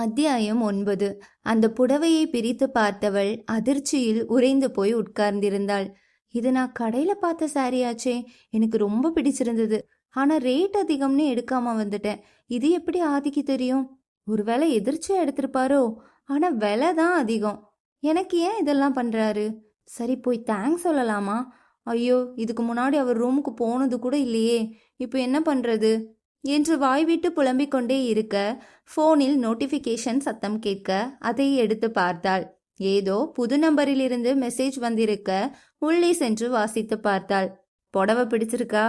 அத்தியாயம் 9. அந்த புடவையை பிரித்து பார்த்தவள் அதிர்ச்சியில் உறைந்து போய் உட்கார்ந்திருந்தாள். இது நான் கடையில பார்த்த சாரியாச்சே, எனக்கு ரொம்ப பிடிச்சிருந்தது. ஆனா ரேட் அதிகம்னு எடுக்காம வந்துட்டேன். இது எப்படி ஆதிக்கு தெரியும்? ஒருவேளை எதிர்ச்சியா எடுத்திருப்பாரோ? ஆனா விலை தான் அதிகம். எனக்கு ஏன் இதெல்லாம் பண்றாரு? சரி, போய் தேங்க்ஸ் சொல்லலாமா? ஐயோ, இதுக்கு முன்னாடி அவர் ரூமுக்கு போனது கூட இல்லையே. இப்போ என்ன பண்றது என்று வாய்விட்டு புலம்பிக் கொண்டே இருக்க போனில் நோட்டிபிகேஷன் சத்தம் கேட்க அதை எடுத்து பார்த்தாள். ஏதோ புது நம்பரிலிருந்து மெசேஜ் வந்திருக்க உள்ளே சென்று வாசித்து பார்த்தாள். புடவை பிடிச்சிருக்கா?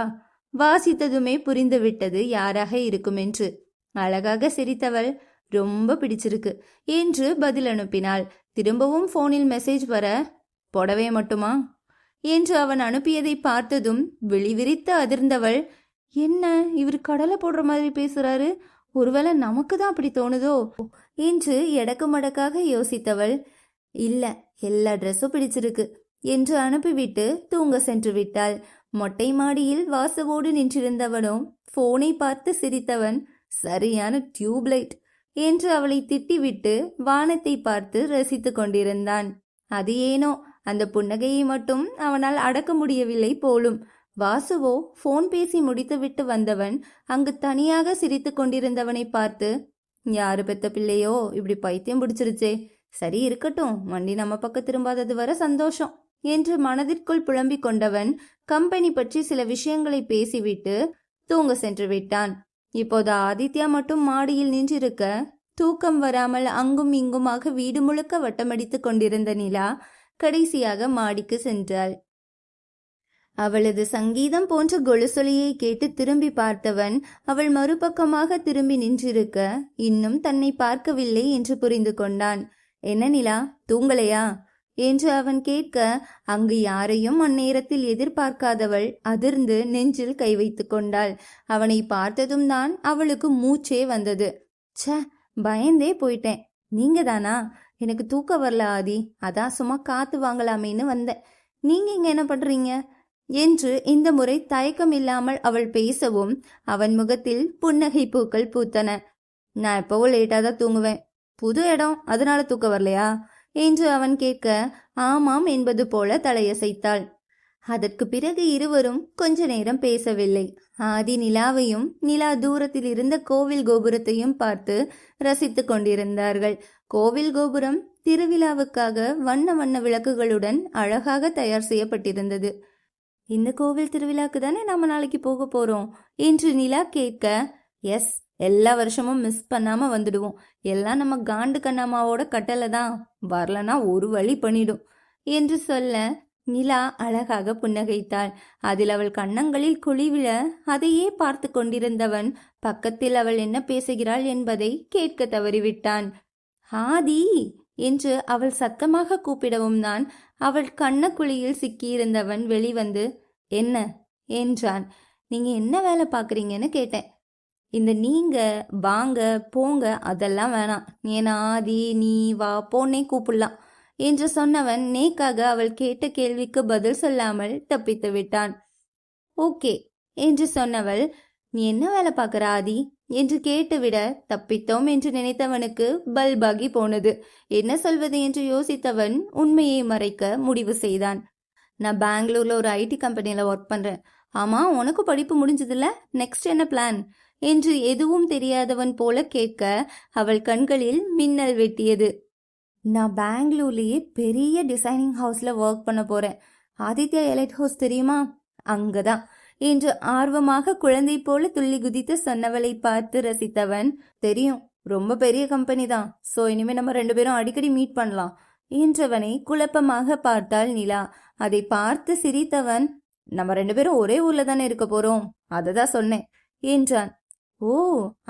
வாசித்ததுமே புரிந்து விட்டது யாராக இருக்கும் என்று. அழகாக சிரித்தவள் ரொம்ப பிடிச்சிருக்கு என்று பதில் அனுப்பினாள். திரும்பவும் போனில் மெசேஜ் வர, புடவை மட்டுமா என்று அவன் அனுப்பியதை பார்த்ததும் விழிவிரித்து அதிர்ந்தவள், என்ன இவர் கடலை போடுற மாதிரி பேசுறாரு, ஒருவேளை நமக்கு தான் அப்படி தோணுதோ என்று எடக்கு மடக்காக யோசித்தவள், இல்ல எல்லா ட்ரெஸ்ஸும் பிடிச்சிருக்கு என்று அனுப்பிவிட்டு தூங்க சென்று விட்டாள். மொட்டை மாடியில் வாசவோடு நின்றிருந்தவனோ போனை பார்த்து சிரித்தவன், சரியான டியூப்லைட் என்று அவளை திட்டிவிட்டு வானத்தை பார்த்து ரசித்து கொண்டிருந்தான். அது ஏனோ அந்த புன்னகையை மட்டும் அவனால் அடக்க முடியவில்லை போலும். வாசுவோ போன் பேசி முடித்துவிட்டு வந்தவன் அங்கு தனியாக சிரித்து கொண்டிருந்தவனை பார்த்து, யாரு பெத்த பிள்ளையோ இப்படி பைத்தியம் பிடிச்சிருச்சே, சரி இருக்கட்டும், வண்டி நம்ம பக்கம் திரும்பாதது வர சந்தோஷம் என்று மனதிற்குள் புலம்பிக் கொண்டவன் கம்பெனி பற்றி சில விஷயங்களை பேசிவிட்டு தூங்க சென்று விட்டான். இப்போது ஆதித்யா மட்டும் மாடியில் நின்றிருக்க தூக்கம் வராமல் அங்கும் இங்குமாக வீடு முழுக்க வட்டமடித்து கொண்டிருந்த நிலா கடைசியாக மாடிக்கு சென்றாள். அவளது சங்கீதம் போன்ற கொலுசொலியை கேட்டு திரும்பி பார்த்தவன் அவள் மறுபக்கமாக திரும்பி நின்றிருக்க இன்னும் தன்னை பார்க்கவில்லை என்று புரிந்து கொண்டான். என்ன நிலா, தூங்கலையா என்று அவன் கேட்க, அங்கு யாரையும் அந்நேரத்தில் எதிர்பார்க்காதவள் அதிர்ந்து நெஞ்சில் கை வைத்து கொண்டாள். அவனை பார்த்ததும் தான் அவளுக்கு மூச்சே வந்தது. ச்ச, பயந்தே போயிட்டேன். நீங்க தானா? எனக்கு தூக்க வரல ஆதி, அதான் சும்மா காத்து வாங்கலாமேன்னு வந்தேன். நீங்க இங்க என்ன பண்றீங்க என்று இந்த முறை தயக்கம் இல்லாமல் அவள் பேசவும் அவன் முகத்தில் புன்னகை பூக்கள் பூத்தன. நான் எப்பவும் லேட்டா தான் தூங்குவேன். புது இடம், அதனால தூக்க வரலையா என்று அவன் கேட்க, ஆமாம் என்பது போல தலையசைத்தாள். அதற்கு பிறகு இருவரும் கொஞ்ச நேரம் பேசவில்லை. ஆதி நிலாவையும் நிலா தூரத்தில் இருந்த கோவில் கோபுரத்தையும் பார்த்து ரசித்து கொண்டிருந்தார்கள். கோவில் கோபுரம் திருவிழாவுக்காக வண்ண வண்ண விளக்குகளுடன் அழகாக தயார் செய்யப்பட்டிருந்தது. இந்த கோவில் திருவிழாக்கு தானே நாம நாளைக்கு போக போறோம் என்று நிலா கேட்க, எஸ், எல்லா வருஷமும் மிஸ் பண்ணாம வந்துடுவோம். எல்லாம் நம்ம காண்டு கண்ணம்மாவோட கட்டளை தான், வரலனா ஒரு வழி பண்ணிடும் என்று சொல்ல நிலா அழகாக புன்னகைத்தாள். அதில் அவள் கன்னங்களில் குழிவிழ அதையே பார்த்து கொண்டிருந்தவன் பக்கத்தில் அவள் என்ன பேசுகிறாள் என்பதை கேட்க தவறிவிட்டான். ஆதி என்று அவள் சத்தமாக கூப்பிடவும் தான் அவள் கண்ணக்குழியில் சிக்கியிருந்தவன் வெளிவந்து, என்ன என்றான். நீங்க என்ன வேலை பார்க்குறீங்கன்னு கேட்டேன். இந்த நீங்க வாங்க போங்க அதெல்லாம் வேணாம், ஏன்னா ஆதி நீ வா போனே கூப்பிடலாம் என்று சொன்னவன் நேக்காக அவள் கேட்ட கேள்விக்கு பதில் சொல்லாமல் தப்பித்து விட்டான். ஓகே என்று சொன்னவள், நீ என்ன வேலை பார்க்குற ஆதி என்று கேட்டுவிட தப்பித்தோம் என்று நினைத்தவனுக்கு பல்பாகி போனது. என்ன சொல்வது என்று யோசித்தவன் உண்மையை மறைக்க முடிவு செய்தான். நான் பெங்களூர்ல ஒரு ஐடி கம்பெனியில ஒர்க் பண்றேன். ஆமா, உனக்கு படிப்பு முடிஞ்சதில்ல, நெக்ஸ்ட் என்ன பிளான் என்று எதுவும் தெரியாதவன் போல கேட்க அவள் கண்களில் மின்னல் வெட்டியது. நான் பெங்களூர்லேயே பெரிய டிசைனிங் ஹவுஸ்ல ஒர்க் பண்ண போறேன். ஆதித்யா எலைட் ஹவுஸ் தெரியுமா? அங்கதான் என்று ஆர்வமாக குழந்தை போல துள்ளி குதித்து சொன்னவளை பார்த்து ரசித்தவன், தெரியும், ரொம்ப பெரிய கம்பெனி தான், ஸோ இனிமே நம்ம 2 பேரும் அடிக்கடி மீட் பண்ணலாம் என்றவனை குழப்பமாக பார்த்தாள் நிலா. அதை பார்த்து சிரித்தவன், நம்ம 2 பேரும் ஒரே ஊர்ல தானே இருக்க போறோம், அதை தான் சொன்னேன் என்றான். ஓ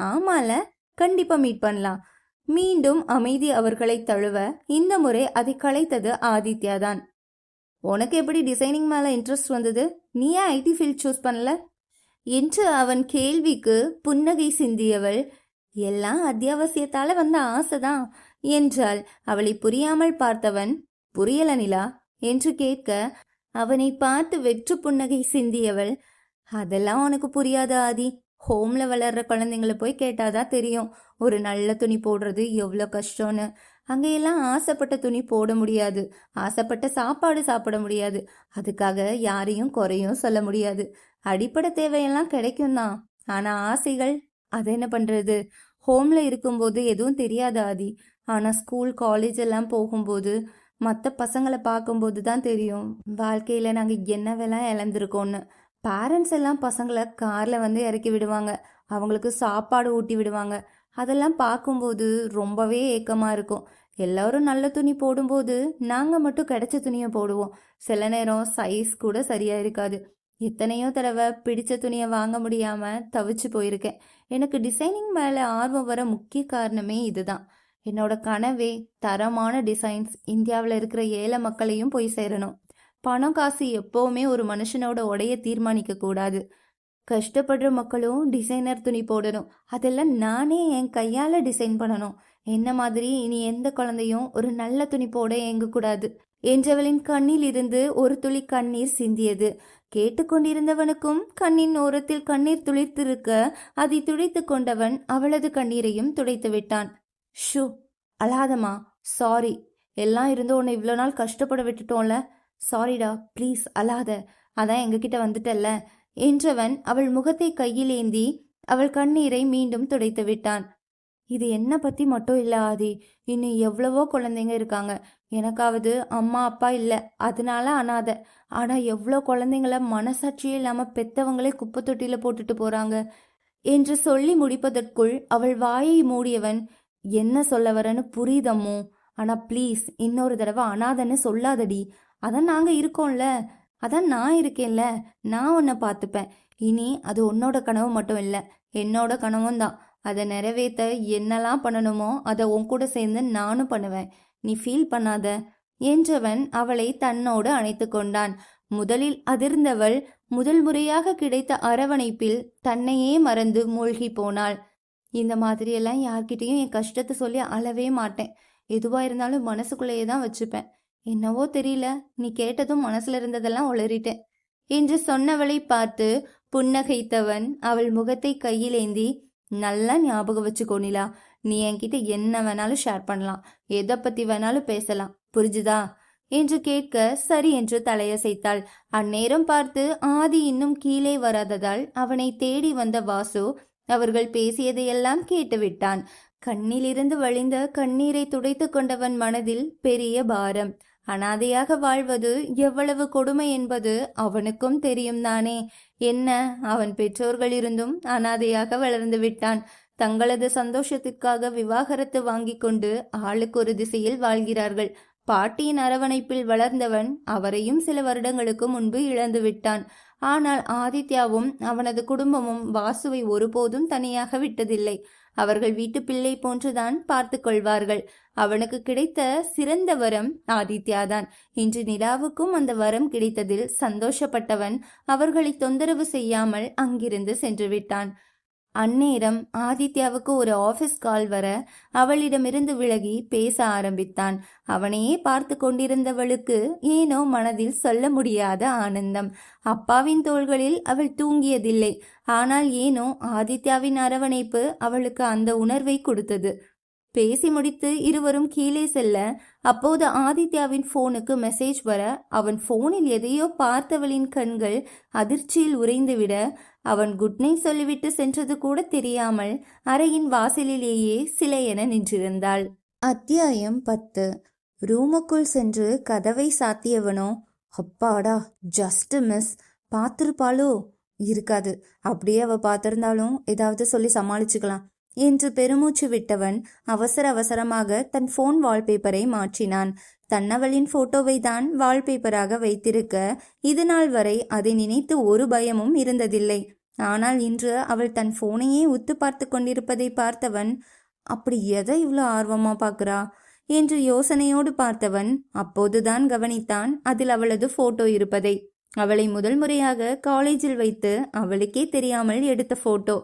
ஆமால, கண்டிப்பா மீட் பண்ணலாம். மீண்டும் அமைதி அவர்களை தழுவ இந்த முறை அதை கலைத்தது ஆதித்யா தான். உனக்கு எப்படி டிசைனிங் மேல இன்ட்ரெஸ்ட் வந்தது? நீ ஏன் ஐடி ஃபீல்ட் சூஸ் பண்ணல என்று அவன் கேள்விக்கு புன்னகை சிந்தியவள், எல்லாம் அத்தியாவசியத்தால வந்த ஆசைதான் என்றாள். அவளை புரியாமல் பார்த்தவன், புரியல நிலா என்று கேட்க அவனை பார்த்து வெற்று புன்னகை சிந்தியவள், அதெல்லாம் உனக்கு புரியாத ஆதி, ஹோம்ல வளர்ற குழந்தைங்களை போய் கேட்டாதான் தெரியும் ஒரு நல்ல துணி போடுறது எவ்வளோ கஷ்டம்னு. அங்கெல்லாம் ஆசைப்பட்ட துணி போட முடியாது, ஆசைப்பட்ட சாப்பாடு சாப்பிட முடியாது. அதுக்காக யாரையும் குறையும் சொல்ல முடியாது. அடிப்படை தேவையெல்லாம் கிடைக்கும் தான். ஆனா ஆசைகள், அதை என்ன பண்றது? ஹோம்ல இருக்கும்போது எதுவும் தெரியாது ஆதி. ஆனா ஸ்கூல் காலேஜ் எல்லாம் போகும்போது மற்ற பசங்களை பார்க்கும்போது தான் தெரியும் வாழ்க்கையில நாங்க என்னவெல்லாம் இழந்திருக்கோம்னு. பேரண்ட்ஸ் எல்லாம் பசங்களை கார்ல வந்து இறக்கி விடுவாங்க, அவங்களுக்கு சாப்பாடு ஊட்டி விடுவாங்க. அதெல்லாம் பார்க்கும்போது ரொம்பவே ஏக்கமா இருக்கும். எல்லாரும் நல்ல துணி போடும்போது நாங்க மட்டும் கிடைச்ச துணியை போடுவோம். சில நேரம் சைஸ் கூட சரியா இருக்காது. எத்தனையோ தடவை பிடிச்ச துணியை வாங்க முடியாம தவிச்சு போயிருக்கேன். எனக்கு டிசைனிங் மேல ஆர்வம் வர முக்கிய காரணமே இதுதான். என்னோட கனவே தரமான டிசைன்ஸ் இந்தியாவில் இருக்கிற ஏழை மக்களையும் போய் சேரணும். பணம் காசு எப்பவுமே ஒரு மனுஷனோட உடைய தீர்மானிக்க கூடாது. கஷ்டப்படுற மக்களும் டிசைனர் துணி போடணும். அதெல்லாம் நானே என் கையால டிசைன் பண்ணணும். என்ன மாதிரி இனி எந்த குழந்தையும் ஒரு நல்ல துணி போட ஏங்கக்கூடாது என்றவளின் கண்ணில் இருந்து ஒரு துளி கண்ணீர் சிந்தியது. கேட்டுக்கொண்டிருந்தவனுக்கும் கண்ணின் ஓரத்தில் கண்ணீர் துளிர்த்திருக்க அதை துடைத்து கொண்டவன் அவளது கண்ணீரையும் துடைத்து விட்டான். ஷூ, அழாதம்மா, சாரி. எல்லாம் இருந்து உன்னை இவ்வளோ நாள் கஷ்டப்பட விட்டுட்டோம்ல. சாரிடா, ப்ளீஸ் அழாத. அதான் எங்ககிட்ட வந்துட்டல்ல என்றவன் அவள் முகத்தை கையிலேந்தி அவள் கண்ணீரை மீண்டும் துடைத்து விட்டான். இது என்ன பத்தி மட்டும் இல்ல ஆதி, இன்னும் எவ்வளவோ குழந்தைங்க இருக்காங்க. எனக்காவது அம்மா அப்பா இல்லை, அதனால அனாதை. ஆனா எவ்வளோ குழந்தைங்கள மனசாட்சியே இல்லாம பெத்தவங்களே குப்பை தொட்டியில போட்டுட்டு போறாங்க என்று சொல்லி முடிப்பதற்குள் அவள் வாயை மூடியவன், என்ன சொல்ல வரன்னு புரியுதம்மோ, ஆனா ப்ளீஸ் இன்னொரு தடவை அனாதைன்னு சொல்லாதடி. அதான் நாங்க இருக்கோம்ல, அதான் நான் இருக்கேன்ல, நான் உன்னை பார்த்துப்பேன். இனி அது உன்னோட கனவு மட்டும் இல்லை, என்னோட கனவும் தான். அதை நிறைவேற்ற என்னெல்லாம் பண்ணணுமோ அதை உன் கூட சேர்ந்து நானும் பண்ணுவேன். நீ ஃபீல் பண்ணாத என்றவன் அவளை தன்னோடு அணைத்து கொண்டான். முதலில் அதிர்ந்தவள் முதல் முறையாக கிடைத்த அரவணைப்பில் தன்னையே மறந்து மூழ்கி போனாள். இந்த மாதிரியெல்லாம் யார்கிட்டையும் என் கஷ்டத்தை சொல்லி அழவே மாட்டேன். எதுவா இருந்தாலும் மனசுக்குள்ளேயே தான் வச்சுப்பேன். என்னவோ தெரியல, நீ கேட்டதும் மனசுல இருந்ததெல்லாம் உளறிட்டேன் என்று சொன்னவளை பார்த்து புன்னகைத்தவன் அவள் முகத்தை கையிலேந்தி, நல்லா ஞாபகம் வச்சுக்கோ நிலா, நீ என்கிட்ட என்ன வேணாலும் ஷேர் பண்ணலாம், எதை பத்தி வேணாலும் பேசலாம், புரிஞ்சுதா என்று கேட்க சரி என்று தலையசைத்தாள். அந்நேரம் பார்த்து ஆதி இன்னும் கீழே வராததால் அவனை தேடி வந்த வாசு அவர்கள் பேசியதையெல்லாம் கேட்டுவிட்டான். கண்ணிலிருந்து வழிந்த கண்ணீரை துடைத்து கொண்டவன் மனதில் பெரிய பாரம். அனாதையாக வாழ்வது எவ்வளவு கொடுமை என்பது அவனுக்கும் தெரியும் தானே. என்ன, அவன் பெற்றோர்கள் இருந்தும் அனாதையாக வளர்ந்து விட்டான். தங்களது சந்தோஷத்திற்காக விவாகரத்து வாங்கி கொண்டு ஆளுக்கு ஒரு திசையில் வாழ்கிறார்கள். பாட்டியின் அரவணைப்பில் வளர்ந்தவன் அவரையும் சில வருடங்களுக்கு முன்பு இழந்து விட்டான். ஆனால் ஆதித்யாவும் அவனது குடும்பமும் வாசுவை ஒருபோதும் தனியாக விட்டதில்லை. அவர்கள் வீட்டு பிள்ளை போன்றுதான் பார்த்து கொள்வார்கள். அவனுக்கு கிடைத்த சிறந்த வரம் ஆதித்யாதான். இன்று நிலாவுக்கும் அந்த வரம் கிடைத்ததில் சந்தோஷப்பட்டவன் அவர்களை தொந்தரவு செய்யாமல் அங்கிருந்து சென்று விட்டான். அந்நேரம் ஆதித்யாவுக்கு ஒரு ஆபீஸ் கால் வர அவளிடமிருந்து விலகி பேச ஆரம்பித்தான். அவனையே பார்த்து கொண்டிருந்தவளுக்கு ஏனோ மனதில் சொல்ல முடியாத ஆனந்தம். அப்பாவின் தோள்களில் அவள் தூங்கியதில்லை. ஆனால் ஏனோ ஆதித்யாவின் அரவணைப்பு அவளுக்கு அந்த உணர்வை கொடுத்தது. பேசி முடித்து இருவரும் கீழே செல்ல அப்போது ஆதித்யாவின் போனுக்கு மெசேஜ் வர அவன் போனில் எதையோ பார்த்தவளின் கண்கள் அதிர்ச்சியில் உறைந்துவிட அவன் குட் நைட் சொல்லிவிட்டு சென்றது கூட தெரியாமல் அறையின் வாசலிலேயே சிலையென நின்றிருந்தாள். அத்தியாயம் 10. ரூமுக்குள் சென்று கதவை சாத்தியவனோ, அப்பாடா ஜஸ்ட் மிஸ், பார்த்திருப்பாளோ? இருக்காது, அப்படியே அவ பார்த்திருந்தாலும் ஏதாவது சொல்லி சமாளிச்சுக்கலாம் என்று பெருமூச்சு விட்டவன் அவசர அவசரமாக தன் போன் வால்பேப்பரை மாற்றினான். தன்னவளின் போட்டோவை தான் வால்பேப்பராக வைத்திருக்க இது நாள் வரை அதை நினைத்து ஒரு பயமும் இருந்ததில்லை. ஆனால் இன்று அவள் தன் போனையே உத்து பார்த்து கொண்டிருப்பதை பார்த்தவன், அப்படி எதை இவ்வளோ ஆர்வமா பார்க்கிறா என்று யோசனையோடு பார்த்தவன் அப்போதுதான் கவனித்தான் அதில் அவளது போட்டோ இருப்பதை. அவளை முதல் முறையாக காலேஜில் வைத்து அவளுக்கே தெரியாமல் எடுத்த போட்டோ.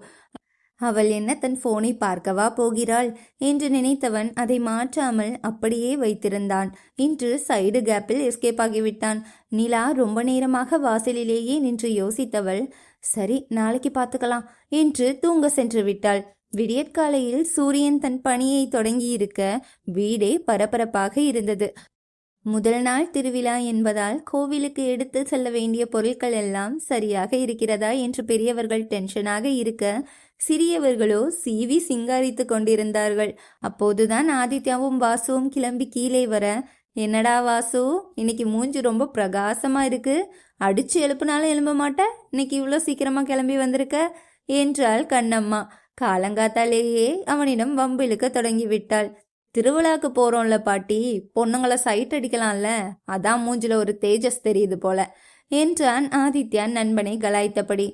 அவள் என்ன தன் போனை பார்க்கவா போகிறாள் என்று நினைத்தவன் அதை மாற்றாமல் அப்படியே வைத்திருந்தான். இன்று சைடு கேப்பில் எஸ்கேப் ஆகிவிட்டான். நிலா ரொம்ப நேரமாக வாசலிலேயே நின்று யோசித்தவள் சரி நாளைக்கு பார்த்துக்கலாம் என்று தூங்க சென்று விட்டாள். விடியற்காலையில் சூரியன் தன் பணியை தொடங்கி இருக்க வீடே பரபரப்பாக இருந்தது. முதல் நாள் திருவிழா என்பதால் கோவிலுக்கு எடுத்து செல்ல வேண்டிய பொருட்கள் எல்லாம் சரியாக இருக்கிறதா என்று பெரியவர்கள் டென்ஷனாக இருக்க, சிறியவர்களோ சீவி சிங்காரித்து கொண்டிருந்தார்கள். அப்போதுதான் ஆதித்யாவும் வாசுவும் கிளம்பி கீழே வர, என்னடா வாசு, இன்னைக்கு மூஞ்சி ரொம்ப பிரகாசமா இருக்கு, அடிச்சு எழுப்புனாலும் எழும்ப மாட்ட, இன்னைக்கு இவ்வளோ சீக்கிரமா கிளம்பி வந்திருக்க என்றாள் கண்ணம்மா. காலங்காத்தாலேயே அவனிடம் வம்பு இழுக்க தொடங்கி விட்டாள். திருவிழாக்கு போறோம்ல பாட்டி, பொண்ணுங்களை சைட் அடிக்கலாம்ல, அதான் மூஞ்சில ஒரு தேஜஸ் தெரியுது போல என்றான் ஆதித்யா நண்பனை கலாய்த்தபடி.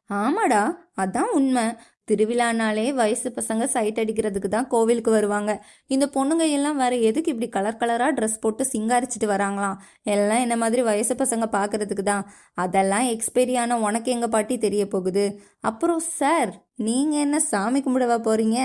ஆமாடா, அதான் உண்மை. திருவிழானாலே வயசு பசங்க சைட் அடிக்கிறதுக்கு தான் கோவிலுக்கு வருவாங்க. இந்த பொண்ணுங்க எல்லாம் வேற எதுக்கு இப்படி கலர் கலரா ட்ரெஸ் போட்டு சிங்காரிச்சிட்டு வராங்களாம்? எல்லாம் என்ன மாதிரி வயசு பசங்க பார்க்கறதுக்கு தான். அதெல்லாம் எக்ஸ்பைரியான உனக்கு எங்க பாட்டி தெரிய போகுது? அப்புறம் சார், நீங்க என்ன சாமி கும்பிடவா போறீங்க?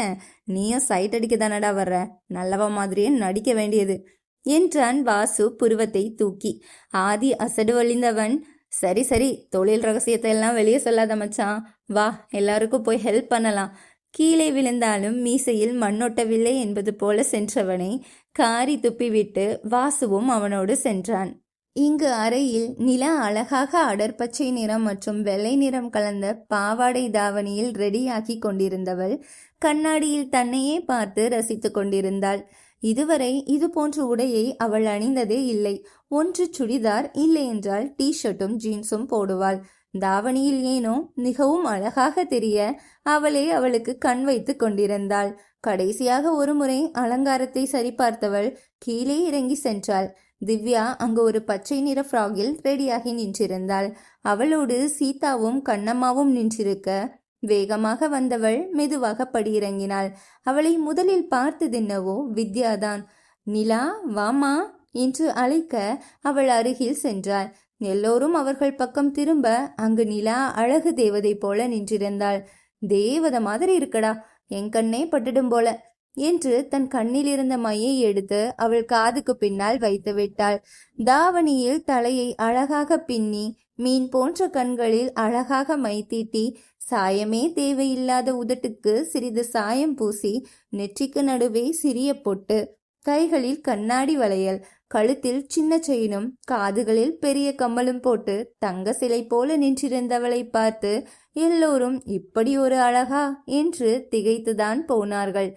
நீயும் சைட் அடிக்க தானடா வர்ற, நல்லவ மாதிரியே நடிக்க வேண்டியது என்றான் வாசு புருவத்தை தூக்கி. ஆதி அசடு வழிந்தவன், சரி சரி, தொழில் ரகசியத்தை எல்லாம் வெளியே சொல்லாத மச்சான், வா எல்லாருக்கும் போய் ஹெல்ப் பண்ணலாம். கீழே விழுந்தாலும் மீசையில் மண்ணொட்டவில்லை என்பது போல சென்றவனை காரி துப்பிவிட்டு வாசுவும் அவனோடு சென்றான். இங்கு அறையில் நிலா அழகாக அடர்பச்சை நிறம் மற்றும் வெள்ளை நிறம் கலந்த பாவாடை தாவணியில் ரெடியாகி கொண்டிருந்தவள் கண்ணாடியில் தன்னையே பார்த்து ரசித்து கொண்டிருந்தாள். இதுவரை இது போன்ற உடையை அவள் அணிந்ததே இல்லை. ஒன்று சுடிதார், இல்லை என்றால் டி ஷர்ட்டும் ஜீன்ஸும் போடுவாள். தாவணியில் ஏனோ மிகவும் அழகாக தெரிய அவளே அவளுக்கு கண் வைத்து கொண்டிருந்தாள். கடைசியாக ஒரு முறை அலங்காரத்தை சரிபார்த்தவள் கீழே இறங்கி சென்றாள். திவ்யா அங்கு ஒரு பச்சை நிற ஃப்ராகில் ரெடியாகி நின்றிருந்தாள். அவளோடு சீதாவும் கண்ணம்மாவும் நின்றிருக்க வேகமாக வந்தவள் மெதுவாக படியிறங்கினாள். அவளை முதலில் பார்த்ததென்னவோ வித்யாதான். நிலா வாமா என்று அழைக்க அவள் அருகில் சென்றாள். எல்லோரும் அவர்கள் பக்கம் திரும்ப அங்கு நிலா அழகு தேவதை போல நின்றிருந்தாள். தேவதை மாதிரி இருக்கடா, என் கண்ணே பட்டுடும் போல என்று தன் கண்ணில் இருந்த மையை எடுத்து அவள் காதுக்கு பின்னால் வைத்து விட்டாள். தாவணியில் தலையை அழகாக பின்னி மீன் போன்ற கண்களில் அழகாக மை தீட்டி சாயமே தேவையில்லாத உதட்டுக்கு சிறிது சாயம் பூசி நெற்றிக்கு நடுவே சிறிய பொட்டு, கைகளில் கண்ணாடி வளையல், கழுத்தில் சின்ன செயினும் காதுகளில் பெரிய கம்மலும் போட்டு தங்க சிலை போல நின்றிருந்தவளை பார்த்து எல்லோரும் இப்படி ஒரு அழகா என்று திகைத்துதான் போனார்கள்.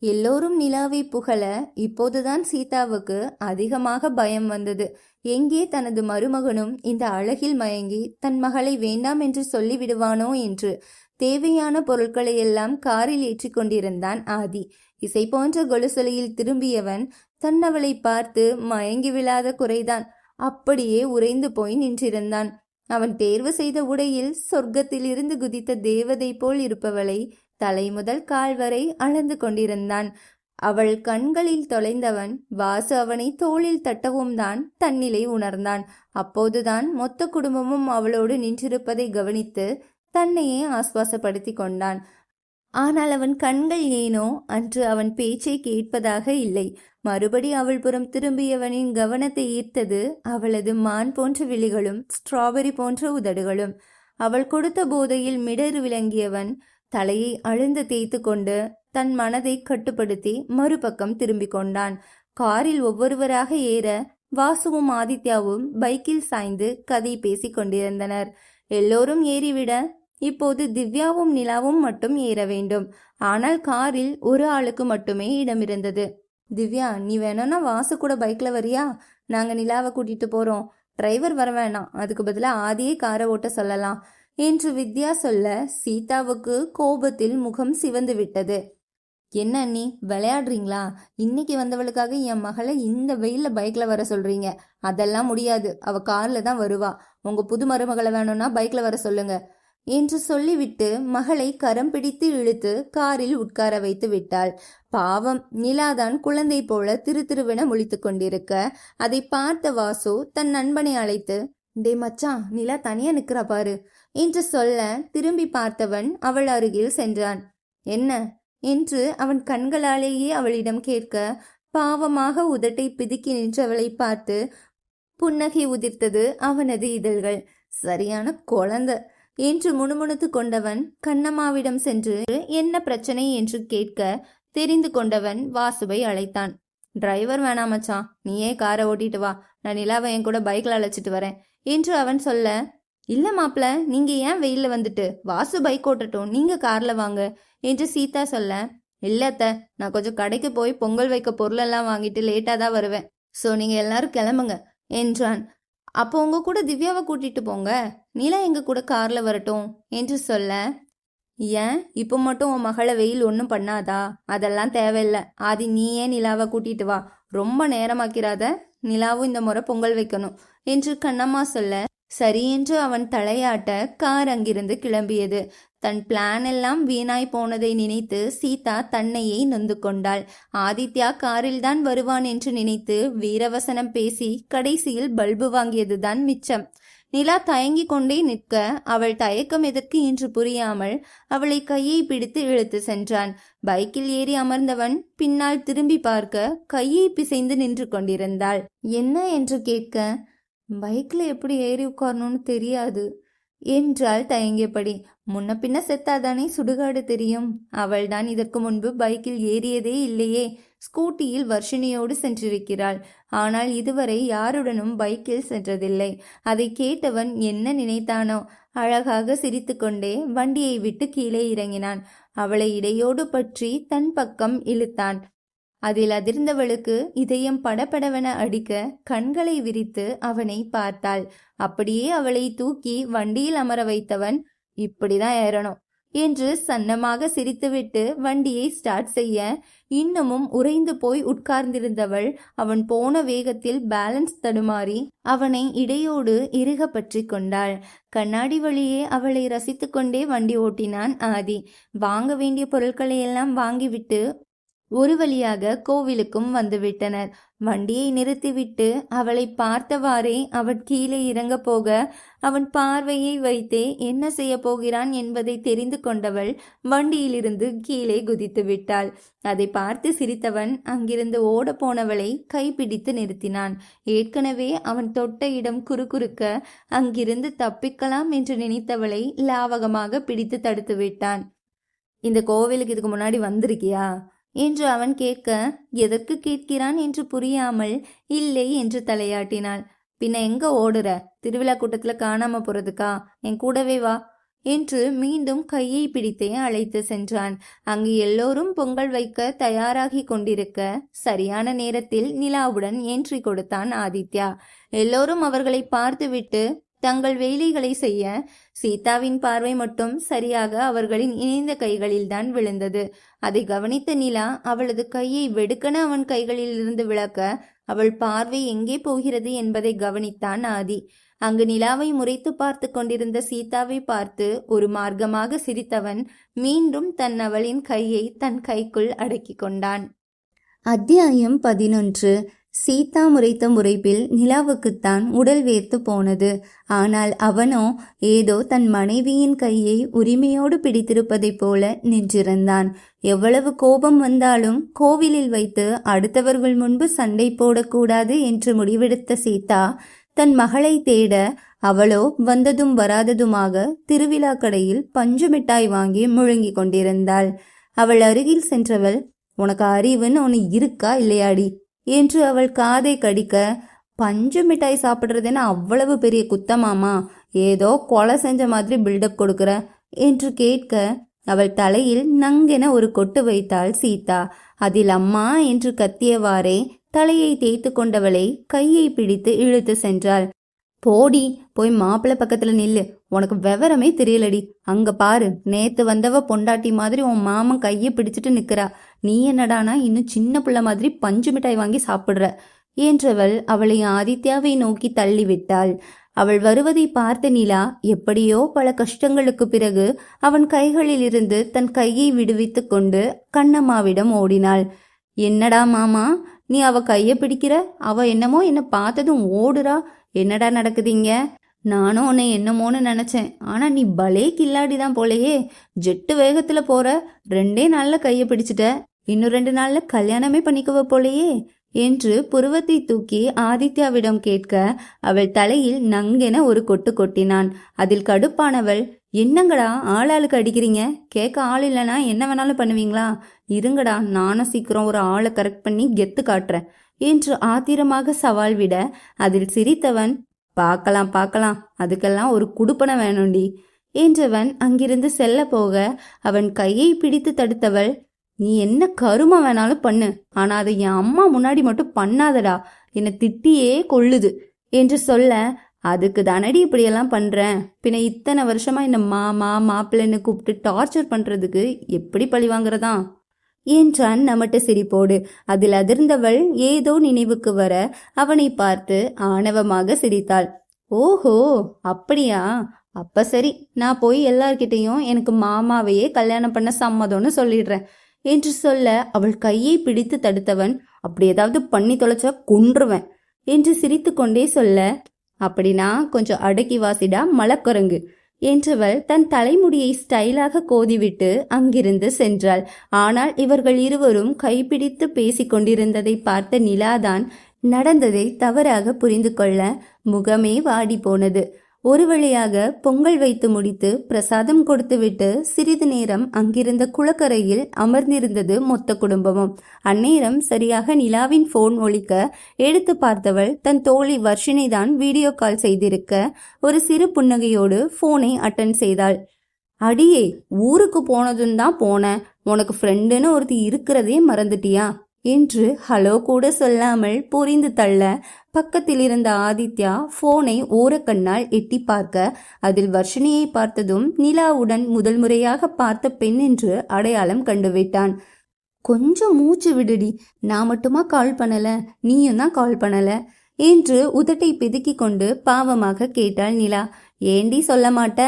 எல்லோரும் நிலாவை புகழ இப்போதுதான் சீதாவுக்கு அதிகமாக பயம் வந்தது. எங்கே தனது மருமகனும் இந்த அழகில் மயங்கி தன் மகளை வேண்டாம் என்று சொல்லிவிடுவானோ என்று. தேவையான பொருட்களை எல்லாம் காரில் ஏற்றி கொண்டிருந்தான் ஆதி. இசை போன்ற கொலுசொலியில் திரும்பியவன் தன்னவளை பார்த்து மயங்கி விழாத குறைதான், அப்படியே உறைந்து போய் நின்றிருந்தான். அவன் தேர்வு செய்த உடையில் சொர்க்கத்தில் இருந்து குதித்த தேவதை போல் இருப்பவளை தலை முதல் கால் வரை அளந்து கொண்டிருந்தான். அவள் கண்களில் தொலைந்தவன் வாசு அவனை தோளில் தட்டவும் தான் தன்னிலை உணர்ந்தான். அப்போதுதான் மொத்த குடும்பமும் அவளோடு நின்றிருப்பதை கவனித்து தன்னையே ஆஸ்வாசப்படுத்தி கொண்டான். ஆனால் அவன் கண்கள் ஏனோ அன்று அவன் பேச்சை கேட்பதாக இல்லை. மறுபடி அவள் புறம் திரும்பியவனின் கவனத்தை ஈர்த்தது அவளது மான் போன்ற விழிகளும் ஸ்ட்ராபெரி போன்ற உதடுகளும். அவள் கொடுத்த போதையில் மிடறு விளங்கியவன் தலையை அழுந்து தேய்த்து கொண்டு தன் மனதை கட்டுப்படுத்தி மறுபக்கம் திரும்பிக் கொண்டான். காரில் ஒவ்வொருவராக ஏற வாசுவும் ஆதித்யாவும் பைக்கில் சாய்ந்து கதை பேசி கொண்டிருந்தனர். எல்லோரும் ஏறிவிட இப்போது திவ்யாவும் நிலாவும் மட்டும் ஏற வேண்டும். ஆனால் காரில் ஒரு ஆளுக்கு மட்டுமே இடம் இருந்தது. திவ்யா, நீ வேணும்னா வாசு கூட பைக்ல வரியா? நாங்க நிலாவை கூட்டிட்டு போறோம். டிரைவர் வர வேணாம், அதுக்கு பதிலாக ஆதியே காரை ஓட்ட சொல்லலாம் என்று வித்யா சொல்ல சீதாவுக்கு கோபத்தில் முகம் சிவந்து விட்டது. என்ன அண்ணி, விளையாடுறீங்களா? இன்னைக்கு வந்தவளுக்காக என் மகளை இந்த வெயில்ல பைக்ல வர சொல்றீங்க? அதெல்லாம் முடியாது, அவ கார்ல தான் வருவா. உங்க புது மருமகளை வேணும்னா பைக்ல வர சொல்லுங்க என்று சொல்லிவிட்டு மகளை கரம் பிடித்து இழுத்து காரில் உட்கார வைத்து விட்டாள். பாவம், நிலாதான் குழந்தை போல திருவென முழித்து கொண்டிருக்க அதை பார்த்த வாசு தன் நண்பனை அழைத்து, டே மச்சான், நிலா தனியா நிக்கிறா பாரு என்று சொல்ல திரும்பி பார்த்தவன் அவள் அருகில் சென்றான். என்ன என்று அவன் கண்களாலேயே அவளிடம் கேட்க பாவமாக உதட்டை பிதுக்கி நின்றவளை பார்த்து புன்னகை உதிர்த்தது அவனது இதழ்கள். சரியான குழந்தை, என்று முணுமுணுத்து கொண்டவன் கண்ணம்மாவிடம் சென்று என்ன பிரச்சனை என்று கேட்க தெரிந்து கொண்டவன் வாசுவை அழைத்தான். டிரைவர் வேணாம் மச்சான், நீயே காரை ஓட்டிட்டு வா, நான் நிலாவை என் கூட பைக்ல அழைச்சிட்டு வரேன் என்று அவன் சொல்ல, இல்ல மாப்பிள, நீங்க ஏன் வெயில்ல வந்துட்டு, வாசு பைக் ஓட்டட்டும், நீங்க கார்ல வாங்க என்று சீதா சொல்ல, இல்லத்த, நான் கொஞ்சம் கடைக்கு போய் பொங்கல் வைக்க பொருளெல்லாம் வாங்கிட்டு லேட்டா தான் வருவேன், ஸோ நீங்க எல்லாரும் கிளம்புங்க என்றான். அப்போ உங்க கூட திவ்யாவை கூட்டிட்டு போங்க, நிலா எங்க கூட கார்ல வரட்டும் என்று சொல்ல, ஏன் இப்போ மட்டும் உன் மகளை வெயில் ஒன்றும் பண்ணாதா, அதெல்லாம் தேவையில்லை, ஆதி நீயே நிலாவை கூட்டிட்டு வா, ரொம்ப நேரமாக்கிறாத, நிலாவும் இந்த முறை பொங்கல் வைக்கணும் என்று கண்ணம்மா சொல்ல, சரி என்று அவன் தலையாட்ட கார் அங்கிருந்து கிளம்பியது. தன் பிளான் எல்லாம் வீணாய் போனதை நினைத்து சீதா தன்னையே நொந்து கொண்டாள். ஆதித்யா காரில்தான் வருவான் என்று நினைத்து வீரவசனம் பேசி கடைசியில் பல்பு வாங்கியதுதான் மிச்சம். நிலா தயங்கி கொண்டே நிற்க அவள் தயக்கம் எதற்கு என்று புரியாமல் அவளை கையை பிடித்து இழுத்து சென்றான். பைக்கில் ஏறி அமர்ந்தவன் பின்னால் திரும்பி பார்க்க கையை பிசைந்து நின்று கொண்டிருந்தாள். என்ன என்று கேட்க, பைக்ல எப்படி ஏறி உட்காரணும்னு தெரியாது என்றாள் தயங்கியபடி. முன்ன பின்ன செத்தாதானே சுடுகாடு தெரியும். அவள்தான் இதற்கு முன்பு பைக்கில் ஏறியதே இல்லையே. ஸ்கூட்டியில் வர்ஷினியோடு சென்றிருக்கிறாள். ஆனால் இதுவரை யாருடனும் பைக்கில் சென்றதில்லை. அதை கேட்டவன் என்ன நினைத்தானோ, அழகாக சிரித்து கொண்டே வண்டியை விட்டு கீழே இறங்கினான். அவளை இடையோடு பற்றி தன் பக்கம் இழுத்தான். அதில் அதிர்ந்தவளுக்கு இதயம் படபடவென அடிக்க கண்களை விரித்து அவனை பார்த்தாள். அப்படியே அவளை தூக்கி வண்டியில் அமர வைத்தவன், இப்படிதான் ஏறணும் என்று சன்னமாக சிரித்துவிட்டு வண்டியை ஸ்டார்ட் செய்ய, இன்னமும் உறைந்து போய் உட்கார்ந்திருந்தவள் அவன் போன வேகத்தில் பேலன்ஸ் தடுமாறி அவனை இடையோடு இறுக பற்றி கொண்டாள். கண்ணாடி வழியே அவளை ரசித்து கொண்டே வண்டி ஓட்டினான் ஆதி. வாங்க வேண்டிய பொருட்களை எல்லாம் வாங்கிவிட்டு ஒரு வழியாக கோவிலுக்கும் வந்துவிட்டனர். வண்டியை நிறுத்திவிட்டு அவளை பார்த்தவாறே அவன் கீழே இறங்க போக அவன் பார்வையை வைத்தே என்ன செய்ய போகிறான் என்பதை தெரிந்து கொண்டவள் வண்டியிலிருந்து கீழே குதித்து விட்டாள். அதை பார்த்து சிரித்தவன் அங்கிருந்து ஓட போனவளை கைப்பிடித்து நிறுத்தினான். ஏற்கனவே அவன் தொட்ட இடம் குறுகுறுக்க அங்கிருந்து தப்பிக்கலாம் என்று நினைத்தவளை லாவகமாக பிடித்து தடுத்து விட்டான். இந்த கோவிலுக்கு இதுக்கு முன்னாடி வந்திருக்கியா என்று அவன் கேட்க, எதற்கு கேட்கிறான் என்று புரியாமல் இல்லை என்று தலையாட்டினாள். பின்ன எங்க ஓடுற, திருவிழா கூட்டத்துல காணாம போறதுக்கா, என் கூடவே வா என்று மீண்டும் கையை பிடித்தே அழைத்து சென்றான். அங்கு எல்லோரும் பொங்கல் வைக்க தயாராகி கொண்டிருக்க சரியான நேரத்தில் நிலாவுடன் என்ட்ரி கொடுத்தான் ஆதித்யா. எல்லோரும் அவர்களை பார்த்துவிட்டு தங்கள் வேலைகளை செய்ய சீதாவின் பார்வை மட்டும் சரியாக அவர்களின் இணைந்த கைகளில்தான் விழுந்தது. அதை கவனித்த நிலா அவளது கையை வெடுக்கன அவன் கைகளில் இருந்து விளக்க அவள் பார்வை எங்கே போகிறது என்பதை கவனித்தான் ஆதி. அங்கு நிலாவை முறைத்து பார்த்து கொண்டிருந்த சீதாவை பார்த்து ஒரு மார்க்கமாக சிரித்தவன் மீண்டும் அவளின் கையை தன் கைக்குள் அடக்கி கொண்டான். அத்தியாயம் 11. சீதா முறைத்த முறைப்பில் நிலாவுக்குத்தான் உடல் வேர்த்து போனது. ஆனால் அவனோ ஏதோ தன் மனைவியின் கையை உரிமையோடு பிடித்திருப்பதைப் போல நின்றிருந்தான். எவ்வளவு கோபம் வந்தாலும் கோவிலில் வைத்து அடுத்தவர்கள் முன்பு சண்டை போடக்கூடாது என்று முடிவெடுத்த சீதா தன் மகளை தேட அவளோ வந்ததும் வராததுமாக திருவிழா கடையில் பஞ்சு மிட்டாய் வாங்கி முழுங்கி கொண்டிருந்தாள். அவள் அருகில் சென்றவள், உனக்கு அறிவுன்னு ஒன்று இருக்கா இல்லையாடி என்று அவள் காதை கடிக்க, பஞ்சு மிட்டாய் சாப்பிட்றதுன்னு அவ்வளவு பெரிய குத்தமாமா, ஏதோ கொலை செஞ்ச மாதிரி பில்டப் கொடுக்குற என்று கேட்க அவள் தலையில் நங்கென ஒரு கொட்டு வைத்தாள் சீதா. அதில் அம்மா என்று கத்தியவாறே தலையை தேய்த்து கொண்டவளை கையை பிடித்து இழுத்து சென்றாள். போடி, போய் மாப்பிள்ளை பக்கத்துல நில்லு, உனக்கு விவரமே தெரியலடி, அங்க பாரு, நேத்து வந்தவ பொண்டாட்டி மாதிரி உன் மாமன் கையை பிடிச்சிட்டு நிக்கிறா, நீ என்னடானா இன்னும் சின்ன பிள்ளை மாதிரி பஞ்சு மிட்டாய் வாங்கி சாப்பிடுற என்றவள் அவளை ஆதித்யாவை நோக்கி தள்ளிவிட்டாள். அவள் வருவதை பார்த்த நிலா எப்படியோ பல கஷ்டங்களுக்கு பிறகு அவன் கைகளில் இருந்து தன் கையை விடுவித்து கொண்டு கண்ணம்மாவிடம் ஓடினாள். என்னடா மாமா, நீ அவ கைய பிடிக்கிற, அவ என்னமோ என்ன பார்த்ததும் ஓடுறா, என்னடா நடக்குதுங்க? நானும் உன்னை என்னமோன்னு நினைச்சேன், ஆனா நீ பலே கில்லாடிதான் போலையே, ஜெட்டு வேகத்துல போற, 2 நாள்ல கைய பிடிச்சிட்ட, இன்னும் 2 நாள்ல கல்யாணமே பண்ணிக்குவ போலையே என்று புருவத்தை தூக்கி ஆதித்யாவிடம் கேட்க அவள் தலையில் நங்கென ஒரு கொட்டு கொட்டினான். அதில் கடுப்பானவள், என்னங்கடா ஆளாளுக்கு அடிக்கிறீங்க? கேட்க ஆள் இல்லைன்னா என்ன வேணாலும் பண்ணுவீங்களா? இருங்கடா, நானும் சீக்கிரம் ஒரு ஆளை கரெக்ட் பண்ணி கெத்து காட்டுறேன் என்று ஆத்திரமாக சவால் விட, அதில் சிரித்தவன், பார்க்கலாம் பார்க்கலாம், அதுக்கெல்லாம் ஒரு குடுப்பனை வேணும்டி என்றவன் அங்கிருந்து செல்ல போக அவன் கையை பிடித்து தடுத்தவள், நீ என்ன கரும வேணாலும் பண்ணு, ஆனா அதை என் அம்மா முன்னாடி மட்டும் பண்ணாதடா, என்னை திட்டியே கொள்ளுது என்று சொல்ல, அதுக்கு தானடி இப்படியெல்லாம் பண்றேன், பின்ன இத்தனை வருஷமா இந்த மாமா மாப்பிள்ளைன்னு கூப்பிட்டு டார்ச்சர் பண்றதுக்கு எப்படி பழி வாங்குறதா என்றான் நமட்டு சிரிப்போடு. அதில் அதிர்ந்தவள் ஏதோ நினைவுக்கு வர அவனை பார்த்து ஆணவமாக சிரித்தாள். ஓஹோ, அப்படியா? அப்ப சரி, நான் போய் எல்லார்கிட்டையும் எனக்கு மாமாவையே கல்யாணம் பண்ண சம்மதம்னு சொல்லிடுறேன் என்று சொல்ல அவள் கையை பிடித்து தடுத்தவன், அப்படி ஏதாவது பண்ணி தொலைச்சா கொன்றுவேன் என்று சிரித்து கொண்டே சொல்ல, அப்படின்னா கொஞ்சம் அடக்கி வாசிடா மலக்குரங்கு என்றவள் தன் தலைமுடியை ஸ்டைலாக கோதிவிட்டு அங்கிருந்து சென்றாள். ஆனால் இவர்கள் இருவரும் கைப்பிடித்து பேசிக் கொண்டிருந்ததை பார்த்த நிலாதான் நடந்ததை தவறாக புரிந்து கொள்ள முகமே வாடி போனது. ஒரு வழியாக பொங்கல் வைத்து முடித்து பிரசாதம் கொடுத்துவிட்டு சிறிது நேரம் அங்கிருந்த குளக்கரையில் அமர்ந்திருந்தது மொத்த குடும்பமும். அந்நேரம் சரியாக நிலாவின் போன் ஒலிக்க எடுத்து பார்த்தவள் தன் தோழி வர்ஷினி தான் வீடியோ கால் செய்திருக்க ஒரு சிறு புன்னகையோடு போனை அட்டன் செய்தாள். அடியே, ஊருக்கு போனதும் தான் போனேன், உனக்கு ஃப்ரெண்டுன்னு ஒருத்தி இருக்கிறதே மறந்துட்டியா என்று ஹலோ கூட சொல்லாமல் புரிந்து தள்ள, பக்கத்தில் இருந்த ஆதித்யா போனை ஓரக்கண்ணால் எட்டி பார்க்க அதில் வர்ஷினியை பார்த்ததும் நிலாவுடன் முதல் முறையாக பார்த்த பெண் என்று அடையாளம் கண்டுவிட்டான். கொஞ்சம் மூச்சு விடுடி, நான் மட்டுமா கால் பண்ணல, நீயும் தான் கால் பண்ணல என்று உதட்டை பிதுக்கி கொண்டு பாவமாக கேட்டாள் நிலா. ஏண்டி சொல்ல மாட்ட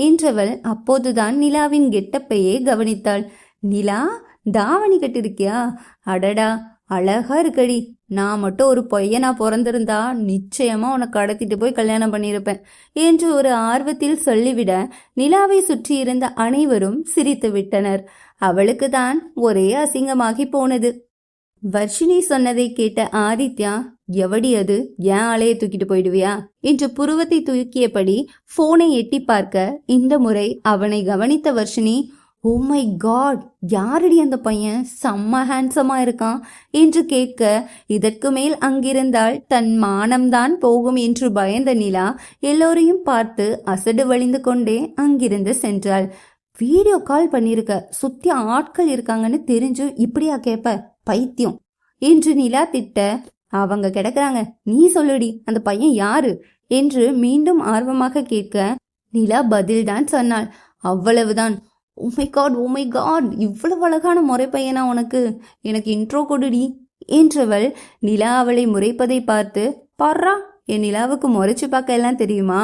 என்றவள் அப்போதுதான் நிலாவின் கெட்டப்பையே கவனித்தாள். நிலா, தாவணி கட்டிருக்கியா? அடடா, அழகா இருக்கடி. நான் மட்டும் ஒரு பொய்யனா பிறந்திருந்தா நிச்சயமா உனக்கு கடத்திட்டு போய் கல்யாணம் பண்ணியிருப்பேன் என்று ஒரு ஆர்வத்தில் சொல்லிவிட நிலாவை சுற்றி இருந்த அனைவரும் சிரித்து விட்டனர். அவளுக்கு தான் ஒரே அசிங்கமாகி போனது. வர்ஷினி சொன்னதை கேட்ட ஆதித்யா, எவடி அது, ஏன் ஆளையை தூக்கிட்டு போயிடுவியா என்று புருவத்தை தூக்கியபடி போனை எட்டி பார்க்க இந்த முறை அவனை கவனித்த வர்ஷினி, ஓ மை காட், யாரடி அந்த பையன், செம்ம ஹேண்ட்ஸமா இருக்கான் என்று கேட்க இதற்கு மேல் அங்கிருந்தால் தன் மானம்தான் போகும் என்று பயந்த நிலா எல்லோரையும் பார்த்து அசடு வழிந்து கொண்டே அங்கிருந்து சென்றாள். வீடியோ கால் பண்ணிருக்க, சுத்தி ஆட்கள் இருக்காங்கன்னு தெரிஞ்சு இப்படியா கேப்ப, பைத்தியம் என்று நிலா திட்ட, அவங்க கிடக்குறாங்க, நீ சொல்லுடி, அந்த பையன் யாரு என்று மீண்டும் ஆர்வமாக கேட்க நிலா பதில்தான் சொன்னாள். அவ்வளவுதான். ஓ மை காட், இவ்வளவு அழகான முறை பையனா உனக்கு, எனக்கு இன்ட்ரோ கொடுடி என்றவள் நிலா அவளை முறைப்பதை பார்த்து, பாரா, என் நிலாவுக்கு முறைச்சு பார்க்க எல்லாம் தெரியுமா,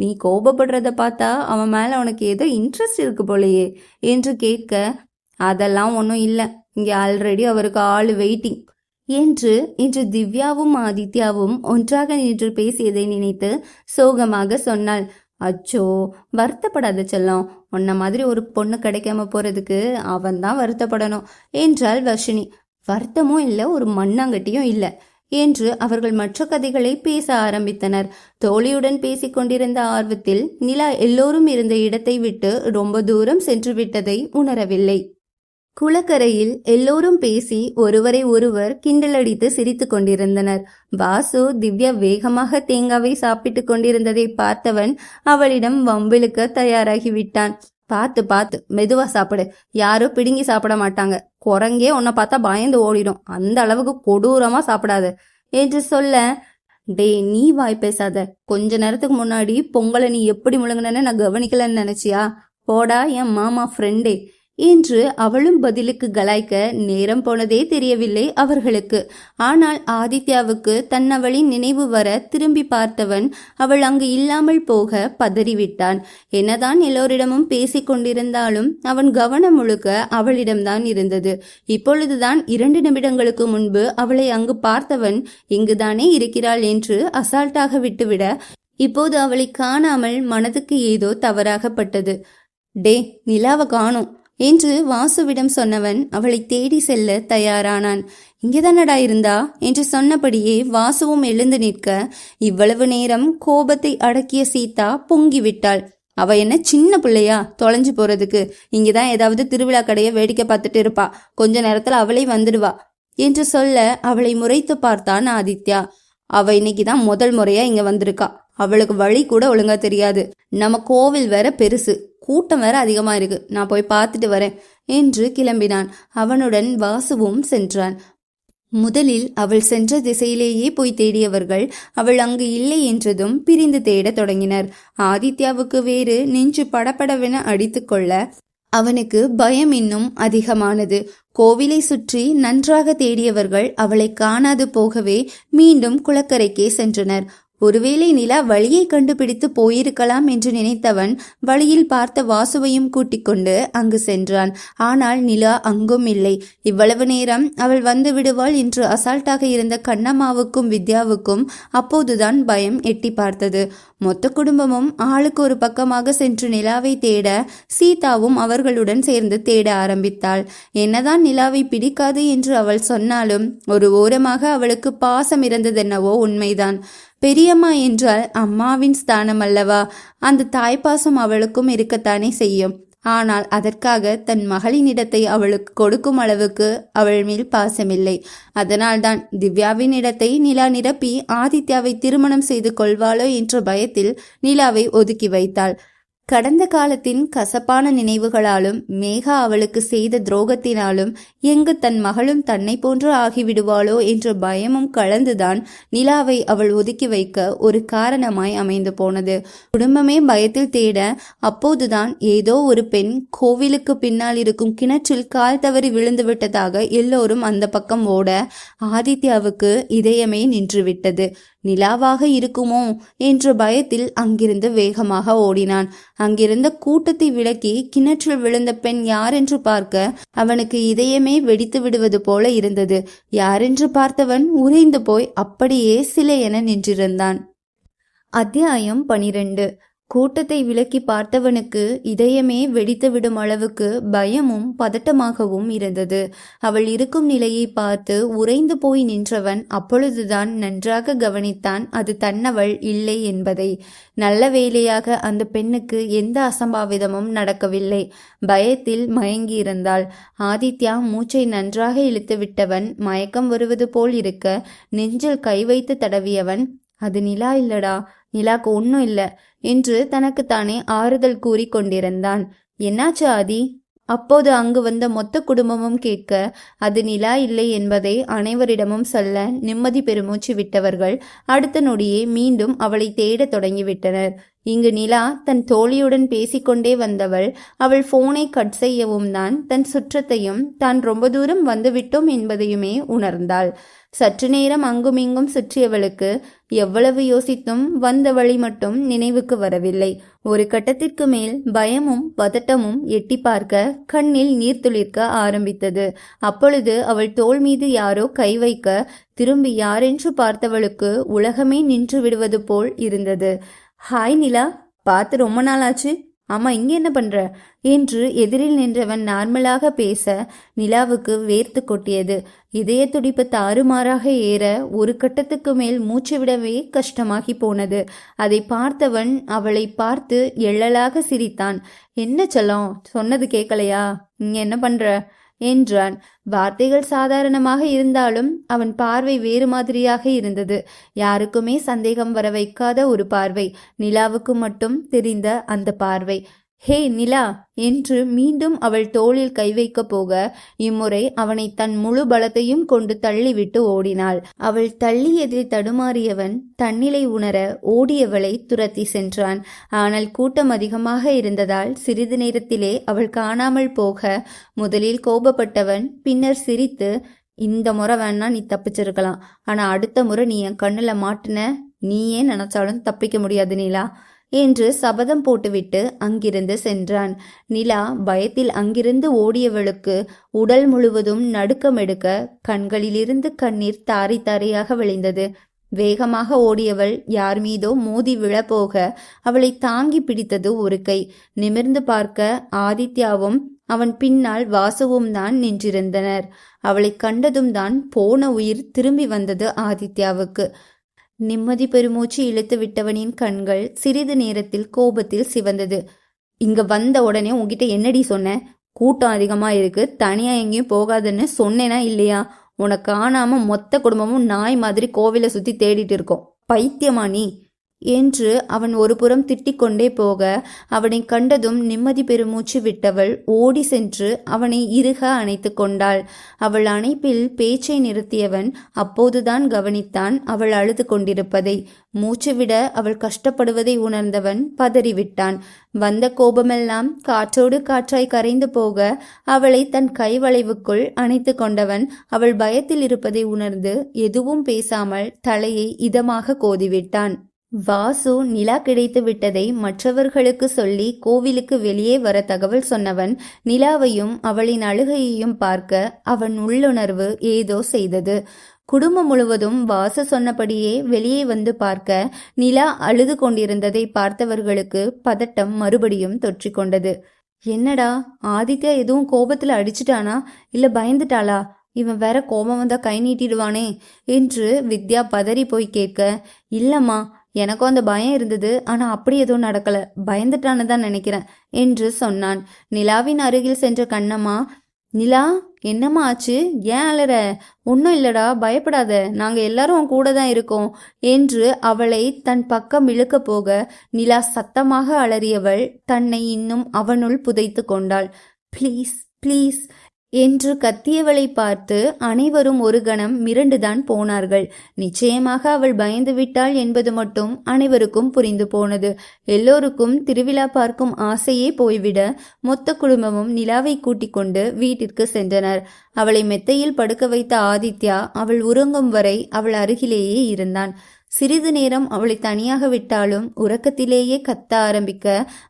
நீ கோபப்படுறத பார்த்தா அவன் மேல உனக்கு ஏதோ இன்ட்ரெஸ்ட் இருக்கு போலையே என்று கேட்க, அதெல்லாம் ஒன்றும் இல்லை, இங்கே ஆல்ரெடி அவருக்கு ஆள் வெயிட்டிங் என்று இன்று திவ்யாவும் ஆதித்யாவும் ஒன்றாக நின்று பேசியதை நினைத்து சோகமாக சொன்னாள். அச்சோ, வருத்தப்படாத செல்லம், உன்ன மாதிரி ஒரு பொண்ணு கிடைக்காம போறதுக்கு அவன் தான் வருத்தப்படணும் என்றாள் வர்ஷினி. வருத்தமும் இல்லை, ஒரு மண்ணாங்கட்டியும் இல்லை என்று அவர்கள் மற்ற கதைகளை பேச ஆரம்பித்தனர். தோழியுடன் பேசிக் கொண்டிருந்த ஆர்வத்தில் நிலா எல்லோரும் இருந்த இடத்தை விட்டு ரொம்ப தூரம் சென்று விட்டதை உணரவில்லை. குளக்கரையில் எல்லோரும் பேசி ஒருவரை ஒருவர் கிண்டலடித்து சிரித்து கொண்டிருந்தனர். வாசு திவ்யா வேகமாக தேங்காவை சாப்பிட்டு கொண்டிருந்ததை பார்த்தவன் அவளிடம் வம்பிழுக்க தயாராகிவிட்டான். பார்த்து பார்த்து மெதுவா சாப்பிடு, யாரும் பிடுங்கி சாப்பிட மாட்டாங்க, குரங்கே உன்னை பார்த்தா பயந்து ஓடிடும், அந்த அளவுக்கு கொடூரமா சாப்பிடாத என்று சொல்ல, டே நீ வாய் பேசாத, கொஞ்ச நேரத்துக்கு முன்னாடி பொங்கலை நீ எப்படி முழுங்கினன்னு நான் கவனிக்கலன்னு நினைச்சியா, போடா என் மாமா ஃப்ரெண்டே என்று அவளும் பதிலுக்கு கலாய்க்க நேரம் போனதே தெரியவில்லை அவர்களுக்கு. ஆனால் ஆதித்யாவுக்கு தன்னவளின் நினைவு வர திரும்பி பார்த்தவன் அவள் அங்கு இல்லாமல் போக பதறிவிட்டான். என்னதான் எல்லோரிடமும் பேசிக் கொண்டிருந்தாலும் அவன் கவனம் முழுக்க அவளிடம்தான் இருந்தது. இப்பொழுதுதான் 2 நிமிடங்களுக்கு முன்பு அவளை அங்கு பார்த்தவன் இங்குதானே இருக்கிறாள் என்று அசால்ட்டாக விட்டுவிட, இப்போது அவளை காணாமல் மனதுக்கு ஏதோ தவறாகப்பட்டது. டே, நிலாவை காணோம் என்று வாசுவிடம் சொன்னவன் அவளை தேடி செல்ல தயாரானான். இங்கேதானடா இருந்தா என்று சொன்னபடியே வாசுவும் எழுந்து நிற்க, இவ்வளவு நேரம் கோபத்தை அடக்கிய சீதா பொங்கிவிட்டாள். அவ என்ன சின்ன பிள்ளையா தொலைஞ்சு போறதுக்கு? இங்கதான் ஏதாவது திருவிழா கடைய வேடிக்கை பார்த்துட்டு இருப்பா, கொஞ்ச நேரத்துல அவளே வந்துடுவா என்று சொல்ல அவளை முறைத்து பார்த்தான் ஆதித்யா. அவ இன்னைக்குதான் முதல் முறையா இங்க வந்திருக்கா, அவளுக்கு வழி கூட ஒழுங்கா தெரியாது. நம்ம கோவில் வேற பெருசு, கூட்டம் வேற அதிகமா இருக்கு, நான் போய் பார்த்துட்டு வரேன் என்று கிளம்பினான். அவனுடன் வாசுவும் சென்றான். முதலில் அவள் சென்ற திசையிலேயே போய் தேடியவர்கள் அவள் அங்கு இல்லை என்றதும் பிரிந்து தேடத் தொடங்கினர். ஆதித்யாவுக்கு வேறு நெஞ்சு படபடவென அடித்துக்கொள்ள அவனுக்கு பயம் இன்னும் அதிகமானது. கோவிலை சுற்றி நன்றாக தேடியவர்கள் அவளை காணாது போகவே மீண்டும் குளக்கரைக்கே சென்றனர். ஒருவேளை நிலா வழியை கண்டுபிடித்து போயிருக்கலாம் என்று நினைத்தவன் வழியில் பார்த்த வாசுவையும் கூட்டிக் கொண்டு அங்கு சென்றான். ஆனால் நிலா அங்கும் இல்லை. இவ்வளவு நேரம் அவள் வந்து விடுவாள் என்று அசால்ட்டாக இருந்த கண்ணம்மாவுக்கும் வித்யாவுக்கும் அப்போதுதான் பயம் எட்டி பார்த்தது. மொத்த குடும்பமும் ஆளுக்கு ஒரு பக்கமாக சென்று நிலாவை தேட சீதாவும் அவர்களுடன் சேர்ந்து தேட ஆரம்பித்தாள். என்னதான் நிலாவை பிடிக்காது என்று அவள் சொன்னாலும் ஒரு ஓரமாக அவளுக்கு பாசம் இருந்ததென்னவோ உண்மைதான். பெரியம்மா என்றால் அம்மாவின் ஸ்தானம் அல்லவா? அந்த தாய்ப்பாசம் அவளுக்கும் இருக்கத்தானே செய்யும். ஆனால் அதற்காக தன் மகளின் இடத்தை அவளுக்கு கொடுக்கும் அளவுக்கு அவள் மேல் பாசமில்லை. அதனால்தான் திவ்யாவின் இடத்தை நிலா நிரப்பி ஆதித்யாவை திருமணம் செய்து கொள்வாளோ என்ற பயத்தில் நிலாவை ஒதுக்கி வைத்தாள். கடந்த காலத்தின் கசப்பான நினைவுகளாலும் மேகா அவளுக்கு செய்த துரோகத்தினாலும் எங்கு தன் மகளும் தன்னை போன்று ஆகிவிடுவாளோ என்ற பயமும் கலந்துதான் நிலாவை அவள் ஒதுக்கி வைக்க ஒரு காரணமாய் அமைந்து போனது. குடும்பமே பயத்தில் தேட அப்போதுதான் ஏதோ ஒரு பெண் கோவிலுக்கு பின்னால் இருக்கும் கிணற்றில் கால் தவறி விழுந்து விட்டதாக எல்லோரும் அந்த பக்கம் ஓட ஆதித்யாவுக்கு இதயமே நின்றுவிட்டது. நிலாவாக இருக்குமோ என்ற பயத்தில் அங்கிருந்து வேகமாக ஓடினான். அங்கிருந்த கூட்டத்தை விலக்கி கிணற்றில் விழுந்த பெண் யாரென்று பார்க்க அவனுக்கு இதயமே வெடித்து விடுவது போல இருந்தது. யாரென்று பார்த்தவன் உறைந்து போய் அப்படியே சிலை என நின்றிருந்தான். அத்தியாயம் 12. கூட்டத்தை விலக்கி பார்த்தவனுக்கு இதயமே வெடித்து விடும் அளவுக்கு பயமும் பதட்டமாகவும் இருந்தது. அவள் இருக்கும் நிலையை பார்த்து உறைந்து போய் நின்றவன் அப்பொழுதுதான் நன்றாக கவனித்தான் அது தன்னவள் இல்லை என்பதை. நல்ல வேளையாக அந்த பெண்ணுக்கு எந்த அசம்பாவிதமும் நடக்கவில்லை. பயத்தில் மயங்கியிருந்தாள். ஆதித்யா மூச்சை நன்றாக இழுத்து விட்டவன் மயக்கம் வருவது போல் இருக்க நெஞ்சில் கை வைத்து தடவியவன், அது நிலா இல்லடா, நிலாக்கு ஒன்னும் இல்ல என்று தனக்குத்தானே ஆறுதல் கூறி கொண்டிருந்தான். என்னாச்சு ஆதி? அப்போது அங்கு வந்த மொத்த குடும்பமும் கேட்க அது நிலா இல்லை என்பதை அனைவரிடமும் சொல்ல நிம்மதி பெருமூச்சு விட்டவர்கள் அடுத்த நொடியே மீண்டும் அவளை தேட தொடங்கிவிட்டனர். இங்கு நிலா தன் தோழியுடன் பேசிக்கொண்டே வந்தவள் அவள் போனை கட் செய்யவும் தான் தன் சுற்றத்தையும் தான் ரொம்ப தூரம் வந்துவிட்டோம் என்பதையுமே உணர்ந்தாள். சற்று நேரம் அங்குமிங்கும் சுற்றியவளுக்கு எவ்வளவு யோசித்தும் வந்த வழி மட்டும் நினைவுக்கு வரவில்லை. ஒரு கட்டத்திற்கு மேல் பயமும் பதட்டமும் எட்டி பார்க்க கண்ணில் நீர் துளிர்க்க ஆரம்பித்தது. அப்பொழுது அவள் தோள் மீது யாரோ கை வைக்க திரும்பி யாரென்று பார்த்தவளுக்கு உலகமே நின்று விடுவது போல் இருந்தது. ஹாய் நிலா, பார்த்து ரொம்ப நாளாச்சு. ஆமா, இங்க என்ன பண்ற என்று எதிரில் நின்றவன் நார்மலாக பேச நிலாவுக்கு வேர்த்து கொட்டியது. இதய துடிப்பு தாறுமாறாக ஏற ஒரு கட்டத்துக்கு மேல் மூச்சு விடவே கஷ்டமாகி போனது. அதை பார்த்தவன் அவளை பார்த்து எள்ளலாக சிரித்தான். என்ன செல்லம், சொன்னது கேட்கலையா? இங்க என்ன பண்ற என்றான். வார்த்தைகள் சாதாரணமாக இருந்தாலும் அவன் பார்வை வேறு மாதிரியாக இருந்தது. யாருக்குமே சந்தேகம் வர வைக்காத ஒரு பார்வை, நிலாவுக்கு மட்டும் தெரிந்த அந்த பார்வை. ஹே நிலா என்று மீண்டும் அவள் தோளில் கை வைக்க போக இம்முறை அவனை தன் முழு பலத்தையும் கொண்டு தள்ளிவிட்டு ஓடினாள். அவள் தள்ளியதில் தடுமாறியவன் தன்னிலை உணர ஓடியவளை துரத்தி சென்றான். ஆனால் கூட்டம் அதிகமாக இருந்ததால் சிறிது நேரத்திலே அவள் காணாமல் போக முதலில் கோபப்பட்டவன் பின்னர் சிரித்து, இந்த முறை வேணா நீ தப்பிச்சிருக்கலாம், ஆனா அடுத்த முறை நீ என் கண்ணுல மாட்டின, நீயே நினைச்சாலும் தப்பிக்க முடியாது நிலா என்று சபதம் போட்டுவிட்டு அங்கிருந்து சென்றான். நிலா பயத்தில் அங்கிருந்து ஓடியவளுக்கு உடல் முழுவதும் நடுக்கமெடுக்க கண்களிலிருந்து கண்ணீர் தாரை தாரையாக விளைந்தது. வேகமாக ஓடியவள் யார் மீதோ மோதி விழப்போக அவளை தாங்கி பிடித்தது ஒரு கை. நிமிர்ந்து பார்க்க ஆதித்யாவும் அவன் பின்னால் வாசுவும் தான் நின்றிருந்தனர். அவளை கண்டதும் தான் போன உயிர் திரும்பி வந்தது ஆதித்யாவுக்கு. நிம்மதி பெருமூச்சு இழுத்து விட்டவனின் கண்கள் சிறிது நேரத்தில் கோபத்தில் சிவந்தது. இங்க வந்த உடனே உன்கிட்ட என்னடி சொன்னேன்? கூட்டம் அதிகமா இருக்கு, தனியா எங்கேயும் போகாதுன்னு சொன்னேனா இல்லையா? உனக்கு காணாம மொத்த குடும்பமும் நாய் மாதிரி கோவிலை சுத்தி தேடிட்டு இருக்கோம். பைத்தியமா நீ என்று அவன் ஒரு புறம் திட்டிக் கொண்டே போக, அவனை கண்டதும் நிம்மதி பெருமூச்சு விட்டவள் ஓடி சென்று அவனை இறுக அணைத்து கொண்டாள். அவள் அணைப்பில் பேச்சை நிறுத்தியவன் அப்போதுதான் கவனித்தான் அவள் அழுது கொண்டிருப்பதை. மூச்சு விட அவள் கஷ்டப்படுவதை உணர்ந்தவன் பதறிவிட்டான். வந்த கோபமெல்லாம் காற்றோடு காற்றாய் கரைந்து போக அவளை தன் கைவளைவுக்குள் அணைத்து கொண்டவன் அவள் பயத்தில் இருப்பதை உணர்ந்து எதுவும் பேசாமல் தலையை இதமாக கோதிவிட்டான். வாசு நிலா கிடைத்து விட்டதை மற்றவர்களுக்கு சொல்லி கோவிலுக்கு வெளியே வர தகவல் சொன்னவன் நிலாவையும் அவளின் அழுகையையும் பார்க்க அவன் உள்ளுணர்வு ஏதோ செய்தது. குடும்பம் முழுவதும் வாசு சொன்னபடியே வெளியே வந்து பார்க்க நிலா அழுது கொண்டிருந்ததை பார்த்தவர்களுக்கு பதட்டம் மறுபடியும் தொற்றிக்கொண்டது. என்னடா, ஆதித்யா எதுவும் கோபத்துல அடிச்சிட்டானா இல்ல பயந்துட்டாளா? இவன் வேற கோபம் வந்தா கை நீட்டிடுவானே என்று வித்யா பதறி போய் கேட்க, இல்லம்மா, எனக்கும் அந்த பயம் இருந்தது, ஆனா அப்படி எதுவும் நடக்கல, பயந்துட்டான்னு தான் நினைக்கிறேன் என்று சொன்னான். நிலாவின் அருகில் சென்ற கண்ணம்மா, நிலா என்னம்மா ஆச்சு? ஏன் அலற? ஒன்னும் இல்லடா, பயப்படாத, நாங்க எல்லாரும் உன் கூட தான் இருக்கோம் என்று அவளை தன் பக்கம் இழுக்க போக நிலா சத்தமாக அலறியவள் தன்னை இன்னும் அவனுள் புதைத்து கொண்டாள். ப்ளீஸ் ப்ளீஸ் என்று கத்தியவளை பார்த்து அனைவரும் ஒரு கணம் மிரண்டுதான் போனார்கள். நிச்சயமாக அவள் பயந்து விட்டாள் என்பது மட்டும் அனைவருக்கும் புரிந்து போனது. எல்லோருக்கும் திருவிழா பார்க்கும் ஆசையே போய்விட மொத்த குடும்பமும் நிலாவை கூட்டிக் கொண்டு வீட்டிற்கு சென்றனர். அவளை மெத்தையில் படுக்க வைத்த ஆதித்யா அவள் உறங்கும் வரை அவள் அருகிலேயே இருந்தான். சிறிது நேரம் அவளை தனியாக விட்டாலும் உறக்கத்திலேயே கத்த ஆரம்பிக்க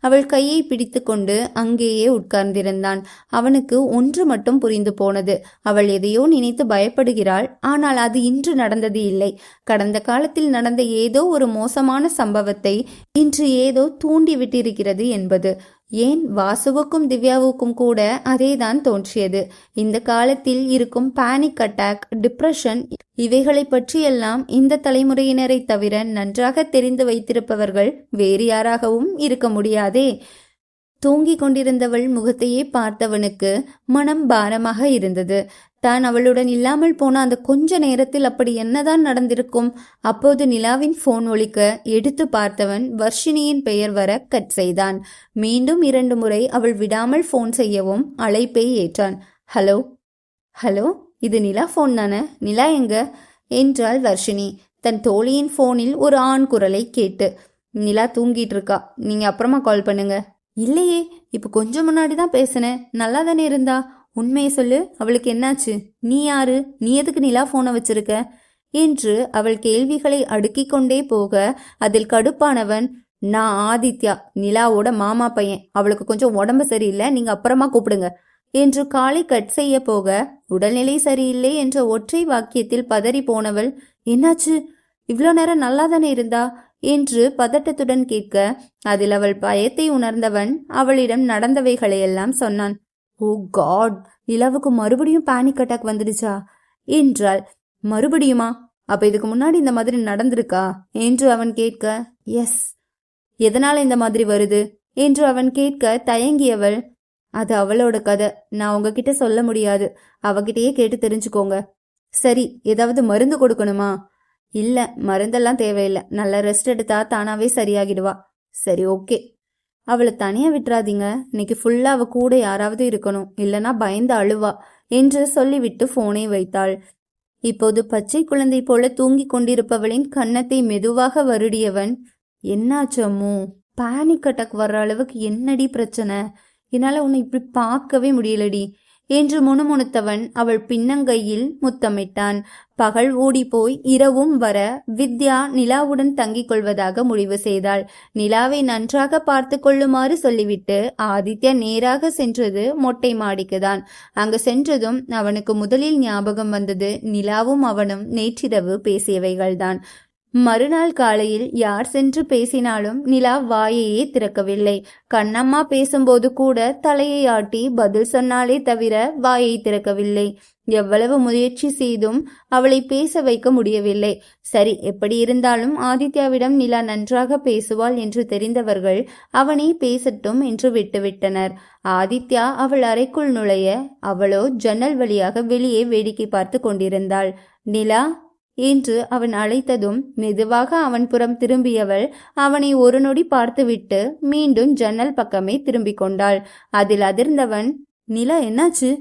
அவள் கையை பிடித்து கொண்டு அங்கேயே உட்கார்ந்திருந்தான். அவனுக்கு ஒன்று மட்டும் புரிந்து போனது. அவள் எதையோ நினைத்து பயப்படுகிறாள். ஆனால் அது இன்று நடந்தது இல்லை. கடந்த காலத்தில் நடந்த ஏதோ ஒரு மோசமான சம்பவத்தை இன்று ஏதோ தூண்டி விட்டிருக்கிறது என்பது. ஏன் வாசுவுக்கும் திவ்யாவுக்கும் கூட அதேதான் தோன்றியது. இந்த காலத்தில் இருக்கும் பேனிக் அட்டாக், டிப்ரெஷன் இவைகளை பற்றியெல்லாம் இந்த தலைமுறையினரை தவிர நன்றாக தெரிந்து வைத்திருப்பவர்கள் வேறு யாராகவும் இருக்க முடியாதே. தூங்கிக் கொண்டிருந்தவள் முகத்தையே பார்த்தவனுக்கு மனம் பாரமாக இருந்தது. தான் அவளுடன் இல்லாமல் போன அந்த கொஞ்ச நேரத்தில் அப்படி என்னதான் நடந்திருக்கும்? அப்போது நிலாவின் போன் ஒலிக்க எடுத்து பார்த்தவன் வர்ஷினியின் பெயர் வர கட் செய்தான். மீண்டும் 2 முறை அவள் விடாமல் போன் செய்யவும் அழைப்பை ஏற்றான். ஹலோ ஹலோ, இது நிலா போன் தானே? நிலா எங்க என்றாள் வர்ஷினி தன் தோழியின் போனில் ஒரு ஆண் குரலை கேட்டு. நிலா தூங்கிட்டு இருக்கா, நீங்க அப்புறமா கால் பண்ணுங்க. இல்லையே, இப்ப கொஞ்சம் முன்னாடி தான் பேசினேன், நல்லா தானே இருந்தா. உண்மையை சொல்லு, அவளுக்கு என்னாச்சு? நீ யாரு? நீ எதுக்கு நிலா போனை வச்சிருக்க என்று அவள் கேள்விகளை அடுக்கிக் கொண்டே போக அதில் கடுப்பானவன், நான் ஆதித்யா, நிலாவோட மாமா பையன். அவளுக்கு கொஞ்சம் உடம்பு சரியில்லை, நீங்க அப்புறமா கூப்பிடுங்க என்று காலை கட் செய்ய போக உடல்நிலை சரியில்லை என்ற ஒற்றை வாக்கியத்தில் பதறி போனவள், என்னாச்சு? இவ்வளோ நேரம் நல்லா தானே இருந்தா என்று பதட்டத்துடன் கேட்க அதில் அவள் பயத்தை உணர்ந்தவன் அவளிடம் நடந்தவைகளையெல்லாம் சொன்னான். ஓ காட், நிலாவுக்கு மறுபடியும் பேனிக் அட்டாக் வந்துடுச்சா என்றாள். மறுபடியுமா? அப்ப இதுக்கு முன்னாடி இந்த மாதிரி நடந்திருக்கா என்று அவன் கேட்க, எஸ். எதனால இந்த மாதிரி வருது என்று அவன் கேட்க தயங்கியவள், அது அவளோட கதை, நான் உங்ககிட்ட சொல்ல முடியாது, அவகிட்டயே கேட்டு தெரிஞ்சுக்கோங்க. சரி, ஏதாவது மருந்து கொடுக்கணுமா? இல்ல, மருந்தெல்லாம் தேவையில்லை, நல்ல ரெஸ்ட் எடுத்தா தானாவே சரியாகிடுவா. சரி, ஓகே. அவளை தனியா விட்டுறாதீங்க, இன்னைக்கு ஃபுல்லா அவ கூட யாராவது இருக்கணும், இல்லனா பயந்து அழுவா என்று சொல்லிவிட்டு போனை வைத்தாள். இப்போது பச்சை குழந்தை போல தூங்கி கொண்டிருப்பவளின் கன்னத்தை மெதுவாக வருடியவன், என்னாச்சு அம்மு? பேனிக் அட்டாக் வர்ற அளவுக்கு என்னடி பிரச்சனை? என்னால உன்னை இப்படி பார்க்கவே முடியலடி என்று முணுமுணுத்தவன் அவள் பின்னங்கையில் முத்தமிட்டான். பகல் ஓடிப்போய் இரவும் வர வித்யா நிலாவுடன் தங்கிக் கொள்வதாக முடிவு செய்தாள். நிலாவை நன்றாக பார்த்து கொள்ளுமாறு சொல்லிவிட்டு ஆதித்யா நேராக சென்றது மொட்டை மாடிக்குதான். அங்கு சென்றதும் அவனுக்கு முதலில் ஞாபகம் வந்தது நிலாவும் அவனும் நேற்றிரவு பேசியவைகள்தான். மறுநாள் காலையில் யார் சென்று பேசினாலும் நிலா வாயையே திறக்கவில்லை. கண்ணம்மா பேசும்போது கூட தலையை ஆட்டி பதில் சொன்னாலே தவிர வாயை திறக்கவில்லை. எவ்வளவு முயற்சி செய்தும் அவளை பேச வைக்க முடியவில்லை. சரி, எப்படி இருந்தாலும் ஆதித்யாவிடம் நிலா நன்றாக பேசுவாள் என்று தெரிந்தவர்கள் அவனே பேசட்டும் என்று விட்டுவிட்டனர். ஆதித்யா அவள் அறைக்குள் நுழைய அவளோ ஜன்னல் வழியாக வெளியே வேடிக்கை பார்த்து கொண்டிருந்தாள். நிலா என்று அவன் அழைத்ததும் மெதுவாக அவன் புறம் திரும்பியவள் அவனை ஒரு நொடி பார்த்துவிட்டு மீண்டும் ஜன்னல் பக்கமே திரும்பிக் கொண்டாள். அதில் அதிர்ந்தவன், நிலா என்னாச்சு,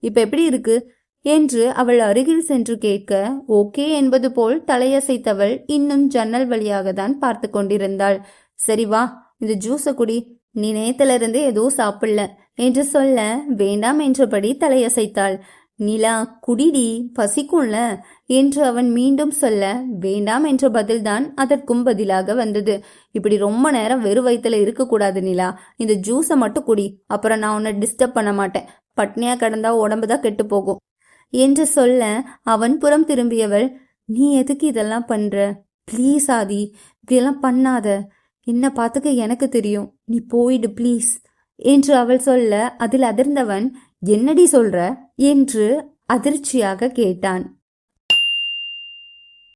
இப்ப எப்படி இருக்கு என்று அவள் அருகில் சென்று கேட்க, ஓகே என்பது போல் தலையசைத்தவள் இன்னும் ஜன்னல் வழியாக தான் பார்த்து கொண்டிருந்தாள். சரி வா, இந்த ஜூஸை குடி, நீ நேத்திலிருந்து ஏதோ சாப்பிடல என்று சொல்ல வேண்டாம் என்றபடி தலையசைத்தாள். நிலா, குடிடி, பசிக்கும்ல என்று அவன் மீண்டும் சொல்ல வேண்டாம் என்ற பதில்தான் அதற்கும் பதிலாக வந்தது. இப்படி ரொம்ப நேரம் வெறு வயிற்றுல இருக்கக்கூடாது நிலா, இந்த ஜூஸை மட்டும் குடி, அப்புறம் நான் உன்னை டிஸ்டர்ப் பண்ண மாட்டேன், பட்னியா கிடந்தா உடம்புதான் கெட்டு போகும் என்று சொல்ல அவன் புறம் திரும்பியவள், நீ எதுக்கு இதெல்லாம் பண்ற, ப்ளீஸ் ஆதி, இப்படியெல்லாம் பண்ணாத, என்ன பார்த்துக்க எனக்கு தெரியும், நீ போயிடு ப்ளீஸ் என்று அவள் சொல்ல அதில் அதிர்ந்தவன், என்னடி சொல்ற என்று அதிர்ச்சியாக கேட்டான்.